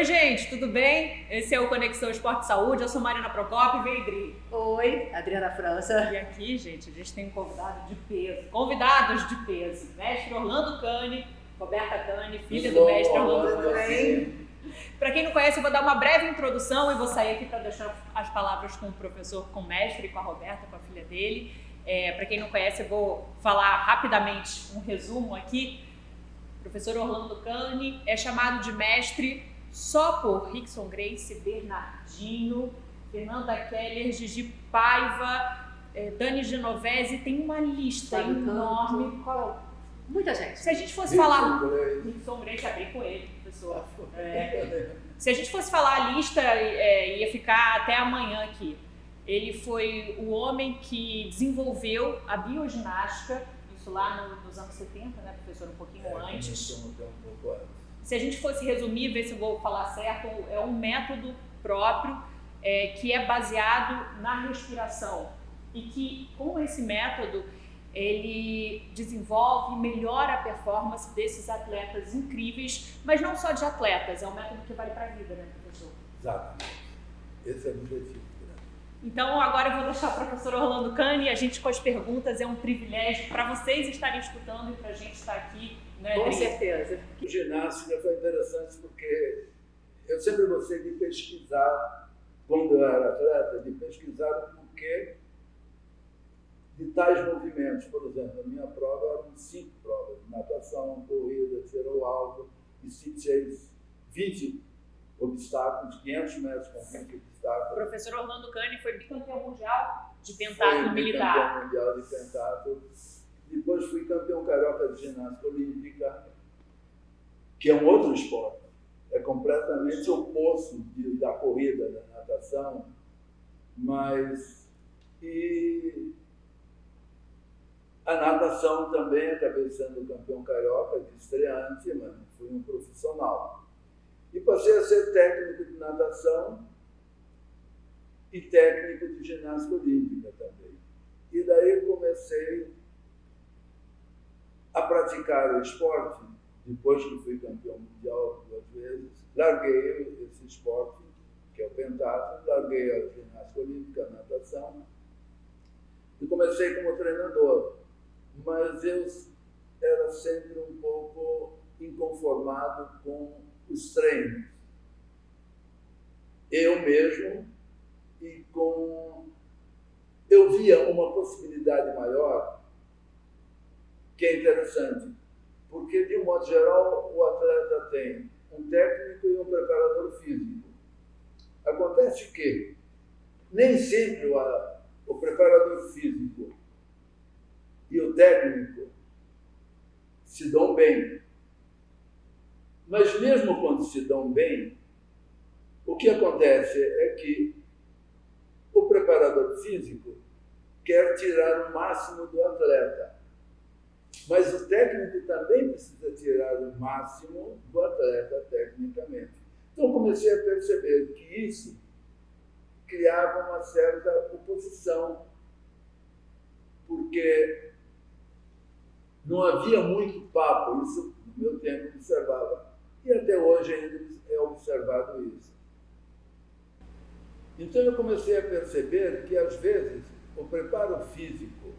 gente, tudo bem? Esse é o Conexão Esporte e Saúde, eu sou Marina Procópio e Veidri. Oi, Adriana França. E aqui, gente, a gente tem um convidados de peso. Mestre Orlando Cani, Roberta Cani, filha do mestre Orlando Cani. Para quem não conhece, eu vou dar uma breve introdução e vou sair aqui para deixar as palavras com o professor, com o mestre, com a Roberta, com a filha dele. Para quem não conhece, eu vou falar rapidamente um resumo aqui. O professor Orlando Cani é chamado de mestre só por Rickson Grace, Bernardinho, Fernanda Keller, Gigi Paiva, Dani Genovese, tem uma lista enorme. Muita gente. Se a gente fosse falar... Rickson Grace, abri com ele, professor. Se a gente fosse falar a lista, ia ficar até amanhã aqui. Ele foi o homem que desenvolveu a bioginástica, isso lá nos anos 70, né, professor? Um pouquinho antes. Se a gente fosse resumir, ver se eu vou falar certo, é um método próprio que é baseado na respiração e que, com esse método, ele desenvolve e melhora a performance desses atletas incríveis, mas não só de atletas, é um método que vale para a vida, né, professor? Exatamente. Esse é o objetivo. Então, agora eu vou deixar o professor Orlando Cani, a gente com as perguntas, é um privilégio para vocês estarem escutando e para a gente estar aqui. Né, com certeza. Ginástica foi interessante porque eu sempre gostei de pesquisar, quando eu era atleta, de pesquisar o porquê de tais movimentos. Por exemplo, a minha prova eram 5 provas: natação, corrida, tiro alto, steeplechase, 20 obstáculos, 500 metros com 20 obstáculos. O professor Orlando Cani foi bicampeão mundial de pentatlo militar. Bicampeão mundial de pentatlo. Depois fui campeão carioca de ginástica olímpica, que é um outro esporte. É completamente oposto da corrida, da natação, mas... E a natação também, acabei sendo campeão carioca de estreante, mas fui um profissional. E passei a ser técnico de natação e técnico de ginástica olímpica também. E daí comecei a praticar o esporte, depois que fui campeão mundial 2 vezes. Larguei esse esporte, que é o pentatlo, larguei a ginástica olímpica, a natação, e comecei como treinador. Mas eu era sempre um pouco inconformado com os treinos. Eu mesmo, e eu via uma possibilidade maior, que é interessante, porque, de um modo geral, o atleta tem um técnico e um preparador físico. Acontece que nem sempre o preparador físico e o técnico se dão bem. Mas mesmo quando se dão bem, o que acontece é que o preparador físico quer tirar o máximo do atleta. Mas o técnico também precisa tirar o máximo do atleta tecnicamente. Então comecei a perceber que isso criava uma certa oposição, porque não havia muito papo, isso no meu tempo observava. E até hoje ainda é observado isso. Então eu comecei a perceber que, às vezes, o preparo físico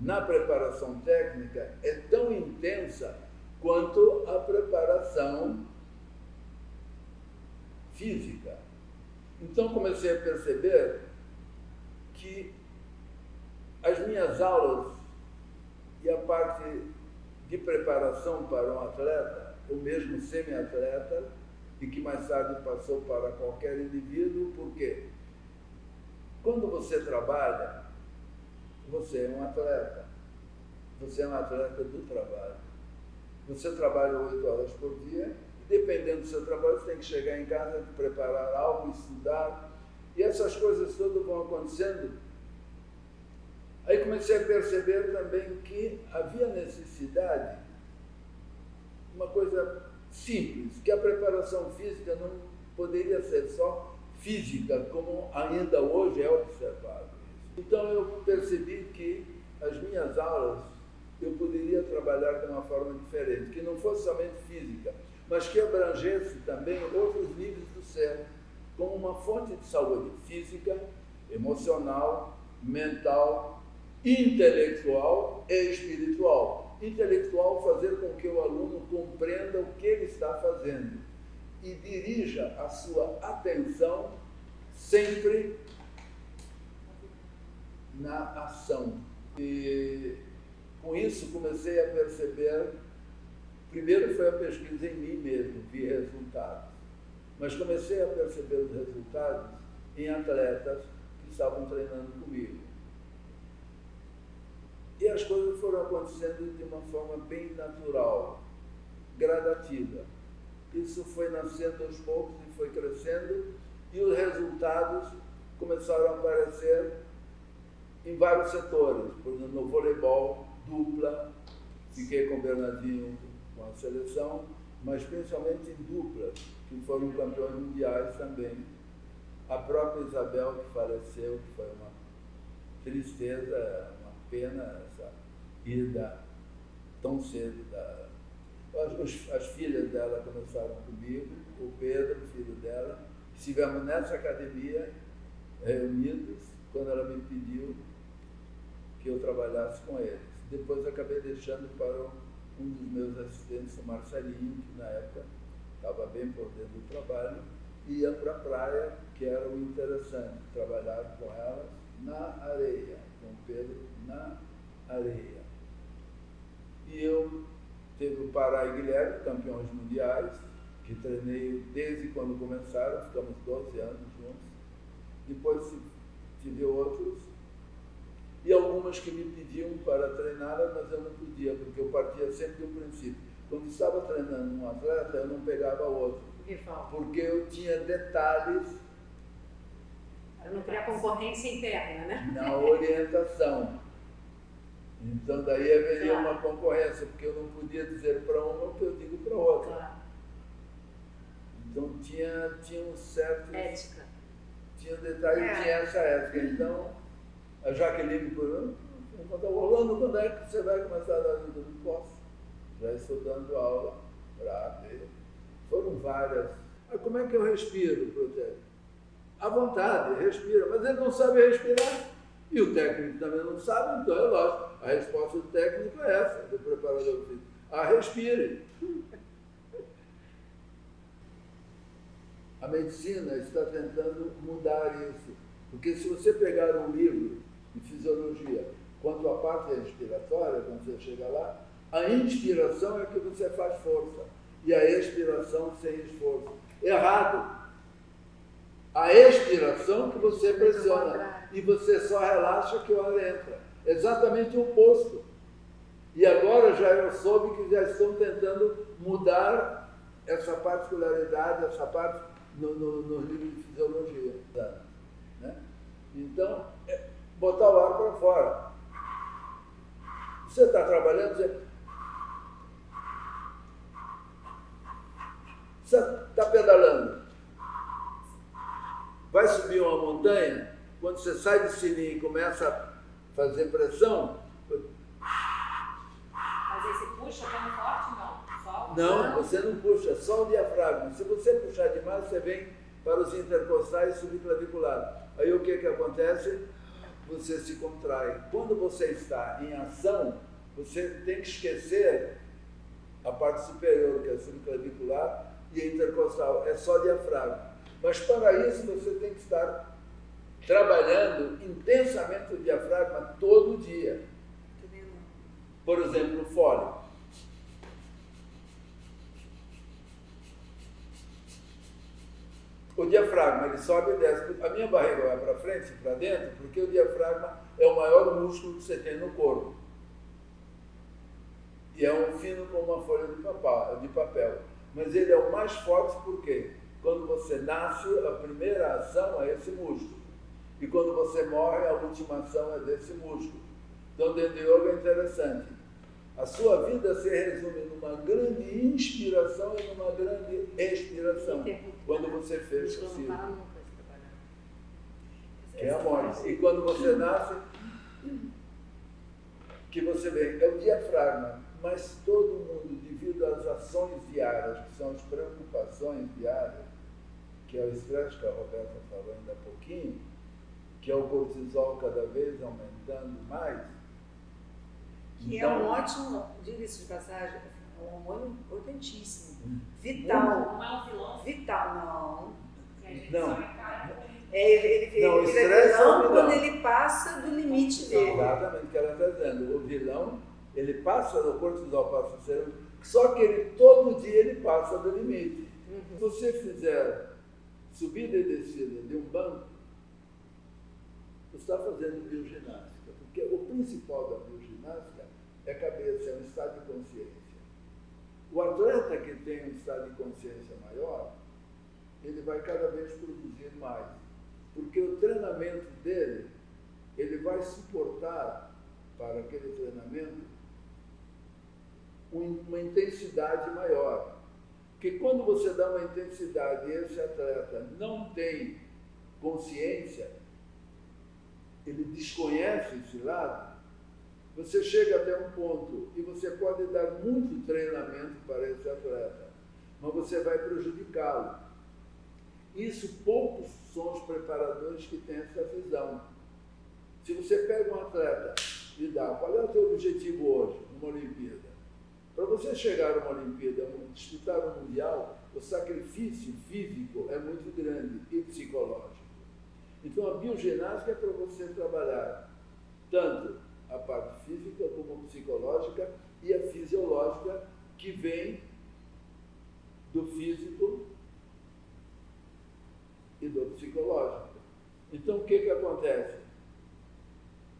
na preparação técnica é tão intensa quanto a preparação física. Então comecei a perceber que as minhas aulas e a parte de preparação para um atleta, ou mesmo semi-atleta, e que mais tarde passou para qualquer indivíduo, porque quando você trabalha, você é um atleta. Você é um atleta do trabalho. Você trabalha 8 horas por dia, e dependendo do seu trabalho, você tem que chegar em casa, preparar algo, estudar, e essas coisas todas vão acontecendo. Aí comecei a perceber também que havia necessidade, uma coisa simples, que a preparação física não poderia ser só física, como ainda hoje é observado. Então eu percebi que as minhas aulas eu poderia trabalhar de uma forma diferente, que não fosse somente física. mas que abrangesse também outros níveis do ser, como uma fonte de saúde física, emocional, mental, intelectual e espiritual. Intelectual, fazer com que o aluno compreenda o que ele está fazendo e dirija a sua atenção sempre na ação. E com isso comecei a perceber, primeiro foi a pesquisa em mim mesmo, vi resultados, mas comecei a perceber os resultados em atletas que estavam treinando comigo. E as coisas foram acontecendo de uma forma bem natural, gradativa. Isso foi nascendo aos poucos e foi crescendo, e os resultados começaram a aparecer em vários setores. Por exemplo, no voleibol, dupla, fiquei com o Bernardinho com a seleção, mas principalmente em dupla, que foram campeões mundiais também. A própria Isabel, que faleceu, que foi uma tristeza, uma pena essa ida tão cedo. As filhas dela começaram comigo, o Pedro, filho dela, estivemos nessa academia reunidos quando ela me pediu que eu trabalhasse com eles. Depois acabei deixando para um dos meus assistentes, o Marcelinho, que na época estava bem por dentro do trabalho, e ia para a praia, que era o interessante, trabalhar com elas na areia, com o Pedro na areia. E eu teve o Pará e Guilherme, campeões mundiais, que treinei desde quando começaram, ficamos 12 anos juntos. Depois tive outros, e algumas que me pediam para treiná-las, mas eu não podia, porque eu partia sempre do princípio. Quando estava treinando um atleta, eu não pegava outro, porque eu tinha detalhes. Para não criar concorrência interna, né? Na orientação. Então, daí haveria uma concorrência, porque eu não podia dizer para uma o que eu digo para outra. Claro. Então, tinha um certo... Ética. Tinha um detalhe, tinha essa ética. Então, a Jaqueline perguntou, Orlando, quando é que você vai começar a dar aula? Eu não posso. Já estou dando aula para ver. Foram várias. Mas como é que eu respiro, Protério? À vontade, respira. Mas ele não sabe respirar. E o técnico também não sabe, então é lógico. A resposta do técnico é essa, do preparador físico. Respire. A medicina está tentando mudar isso. Porque se você pegar um livro de fisiologia, quanto à parte respiratória, quando você chega lá, a inspiração é que você faz força. E a expiração sem esforço. Errado. A expiração que você pressiona e você só relaxa que o ar entra. Exatamente o oposto. E agora já eu soube que já estão tentando mudar essa particularidade, essa parte no livro de fisiologia. Né? Então, botar o ar para fora. Você está trabalhando, você está pedalando. Vai subir uma montanha, quando você sai de sininho e começa a fazer pressão... Mas aí você puxa bem forte, não? Só... Não, você não puxa, só o diafragma. Se você puxar demais, você vem para os intercostais e subclaviculares. Aí o que acontece? Você se contrai. Quando você está em ação, você tem que esquecer a parte superior, que é a subclavicular, e a intercostal. É só diafragma. Mas para isso você tem que estar trabalhando intensamente o diafragma todo dia. Por exemplo, o fole. O diafragma, ele sobe e desce. A minha barriga vai para frente e para dentro, porque o diafragma é o maior músculo que você tem no corpo. E é um fino como uma folha de papel. Mas ele é o mais forte porque quando você nasce, a primeira ação é esse músculo. E quando você morre, a última ação é desse músculo. Então, dentro do yoga é interessante. A sua vida se resume numa grande inspiração e numa grande expiração. Quando você fecha o ciclo. Que é a morte. E quando você nasce, que você vê, é o diafragma. mas todo mundo, devido às ações diárias, que são as preocupações diárias, que é o estresse que a Roberta falou ainda há pouquinho, que é o cortisol cada vez aumentando mais. Que então, é um ótimo, diga-se de passagem, é um hormônio importantíssimo, vital. Não é um vilão? Vital, não. Não. Ele Não, o vira estresse é o vilão vilão. quando ele passa do limite dele. Exatamente o que ela está dizendo. O vilão, ele passa do cortisol, passa a ser... Só que ele, todo dia ele passa do limite. Se você fizer subida e descida de um banco, você está fazendo bioginástica. Porque o principal da bioginástica é a cabeça, é um estado de consciência. O atleta que tem um estado de consciência maior, ele vai cada vez produzir mais. Porque o treinamento dele, ele vai suportar para aquele treinamento uma intensidade maior. Porque quando você dá uma intensidade e esse atleta não tem consciência, ele desconhece esse lado, você chega até um ponto e você pode dar muito treinamento para esse atleta, mas você vai prejudicá-lo. Isso poucos são os preparadores que têm essa visão. Se você pega um atleta e dá, qual é o teu objetivo hoje numa Olimpíada? Para você chegar a uma Olimpíada, disputar um Mundial, o sacrifício físico é muito grande e psicológico. Então a bioginástica é para você trabalhar tanto a parte física como psicológica e a fisiológica que vem do físico e do psicológico. Então, o que acontece?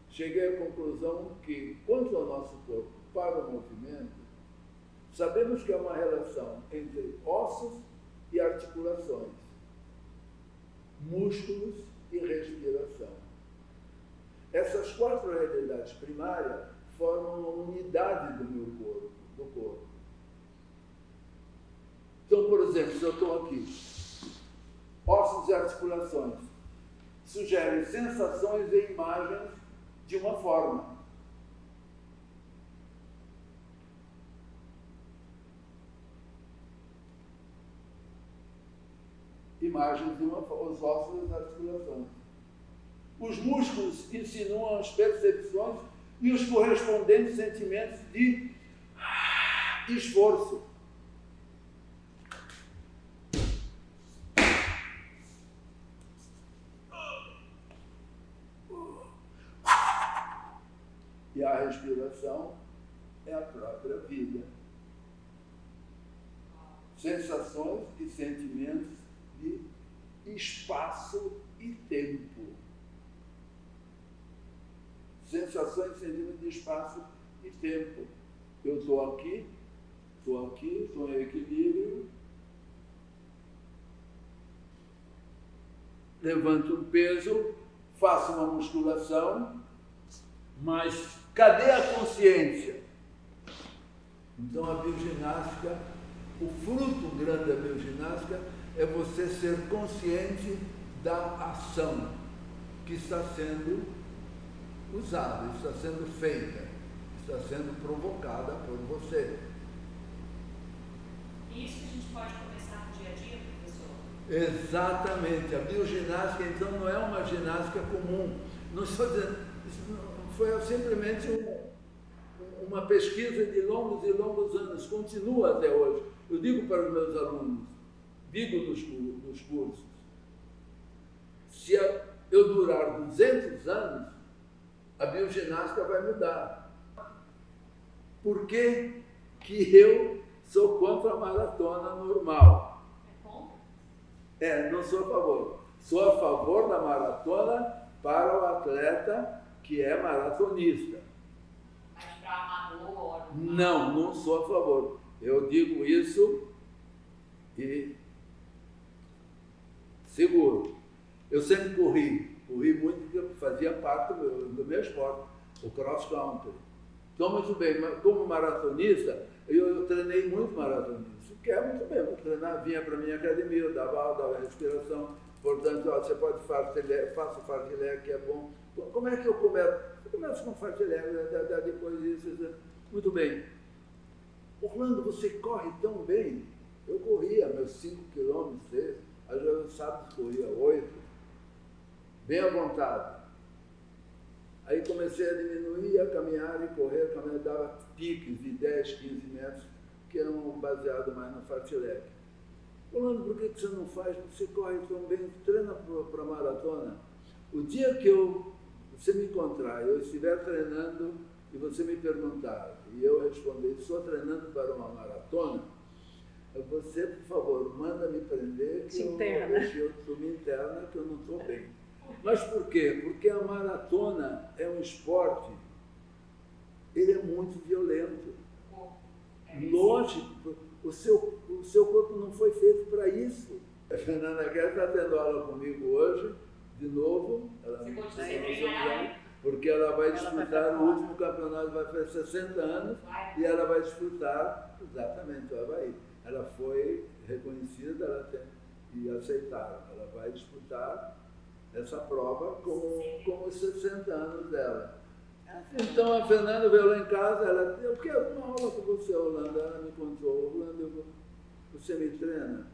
Cheguei à conclusão que, quanto ao nosso corpo para o movimento, sabemos que há uma relação entre ossos e articulações, músculos e respiração. Essas quatro realidades primárias formam uma unidade do meu corpo, do corpo. Então, por exemplo, se eu estou aqui, ossos e articulações sugerem sensações e imagens de uma forma. Imagens de uma forma, os ossos e as articulações. Os músculos insinuam as percepções e os correspondentes sentimentos de esforço. E a respiração é a própria vida. Sensações e sentimentos de espaço e tempo. Sensações e sentimentos de espaço e tempo. Eu estou aqui, estou em equilíbrio, levanto um peso, faço uma musculação, mas cadê a consciência? Então a bioginástica, o fruto grande da bioginástica é você ser consciente da ação que está sendo usada, está sendo feita, está sendo provocada por você. Isso que a gente pode começar no dia a dia, professor? Exatamente. A bioginástica, então, não é uma ginástica comum. Não estou dizendo, foi simplesmente uma pesquisa de longos e longos anos, continua até hoje. Eu digo para os meus alunos, digo nos cursos, se eu durar 200 anos, a bioginástica vai mudar. Por que eu sou contra a maratona normal? É contra? Não sou a favor. Sou a favor da maratona para o atleta que é maratonista. Mas para amador? Não sou a favor. Eu digo isso e seguro. Eu sempre corri muito porque fazia parte do meu esporte, o cross country. Então, muito bem, como maratonista, eu treinei muito maratonista, que é muito bem, eu treinar, vinha para a minha academia, eu dava aula, dava respiração, portanto, você pode faça o fartlek, que é bom. Como é que eu começo? Eu começo com fartlek, depois disso, muito bem. Orlando, você corre tão bem. Eu corria meus 5 quilômetros, 6, às vezes eu sábado corria 8, bem à vontade. Aí comecei a diminuir, a caminhar e correr, dava piques de 10, 15 metros, que eram baseados mais no fartlek. Orlando, por que você não faz? Você corre tão bem, treina para a maratona. O dia que você me encontrar, eu estiver treinando e você me perguntar, e eu responder, estou treinando para uma maratona, você, por favor, manda me prender, que eu me interna, que eu não estou bem. Mas por quê? Porque a maratona é um esporte, ele é muito violento. Lógico, o seu corpo não foi feito para isso. A Fernanda Guerra está tendo aula comigo hoje, de novo, porque ela vai disputar o último campeonato, vai fazer 60 anos, e ela vai disputar exatamente o Havaí. Ela foi reconhecida e aceitaram. Ela vai disputar essa prova com os 60 anos dela. Então a Fernanda veio lá em casa, ela disse, eu quero uma aula com você, Orlando. Ela me contou, Orlando, você me treina?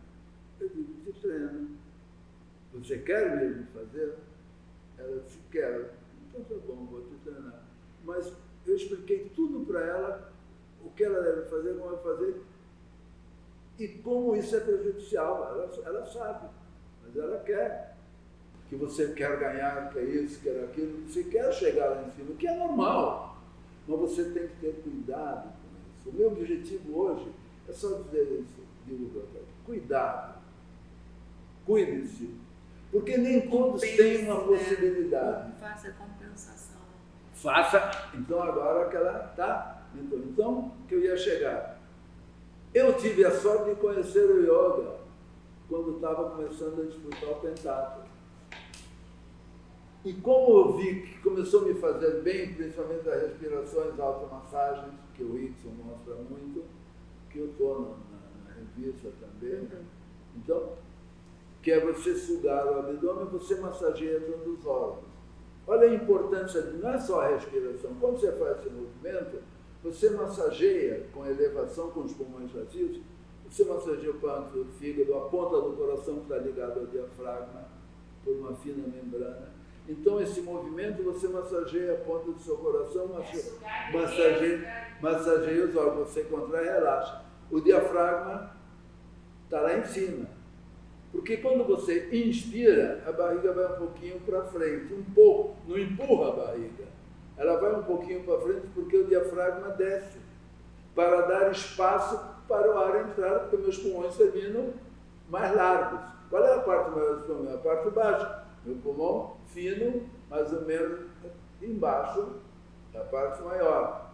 Eu digo, te treino. Você quer mesmo fazer? Ela disse, quero. Então tá bom, vou te treinar. Mas eu expliquei tudo para ela, o que ela deve fazer, como vai fazer, e como isso é prejudicial. Ela sabe, mas ela quer. Que você quer ganhar, quer isso, quer aquilo, você quer chegar lá em cima, o que é normal. Mas você tem que ter cuidado com isso. O meu objetivo hoje é só dizer isso, digo, cuidado. Cuide-se. Porque nem todos têm uma possibilidade. Faça compensação. Faça. Então agora que ela está. Então, que eu ia chegar. Eu tive a sorte de conhecer o yoga quando estava começando a disputar o pentatlo. E como eu vi que começou a me fazer bem, principalmente as respirações, automassagens, que o Rickson mostra muito, que eu estou na revista também. Então, que é você sugar o abdômen, você massageia todos os órgãos. Olha a importância, não é só a respiração. Quando você faz esse movimento, você massageia com elevação, com os pulmões vazios, você massageia o pâncreas, o fígado, a ponta do coração que está ligado ao diafragma, por uma fina membrana. Então, esse movimento, você massageia a ponta do seu coração, massageia os órgãos, você contrai e relaxa. O diafragma está lá em cima. Porque quando você inspira, a barriga vai um pouquinho para frente, um pouco, não empurra a barriga. Ela vai um pouquinho para frente porque o diafragma desce, para dar espaço para o ar entrar, porque meus pulmões terminam mais largos. Qual é a parte maior dos pulmões? A parte baixa. Meu pulmão fino, mais ou menos embaixo da parte maior.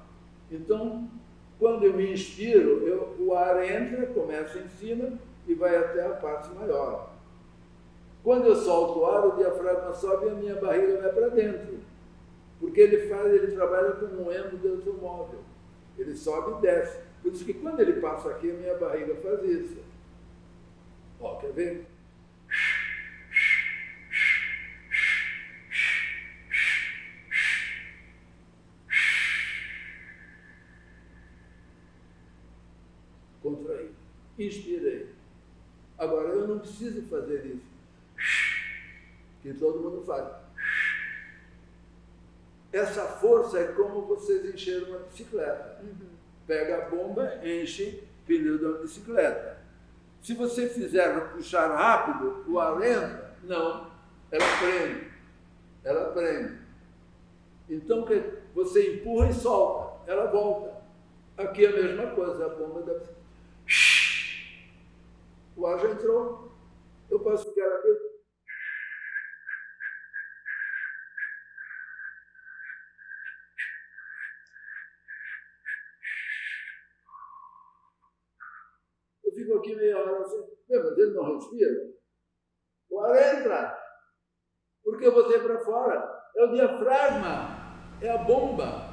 Então, quando eu me inspiro, o ar entra, começa em cima e vai até a parte maior. Quando eu solto o ar, o diafragma sobe e a minha barriga vai para dentro. Porque ele trabalha como um emo de automóvel. Ele sobe e desce. Por isso que quando ele passa aqui, a minha barriga faz isso. Ó, quer ver? Contraí. Inspirei. Agora, eu não preciso fazer isso, que todo mundo faz. Essa força é como vocês encheram uma bicicleta. Pega a bomba, enche pneu da bicicleta. Se você fizer puxar rápido, o ar entra? Não. Ela prende. Ela prende. Então, você empurra e solta. Ela volta. Aqui é a mesma coisa, a bomba da bicicleta. O ar já entrou. Eu posso ficar aqui. Eu fico aqui meia hora assim. Mas ele não respira. O ar entra. Porque eu botei para fora. É o diafragma. É a bomba.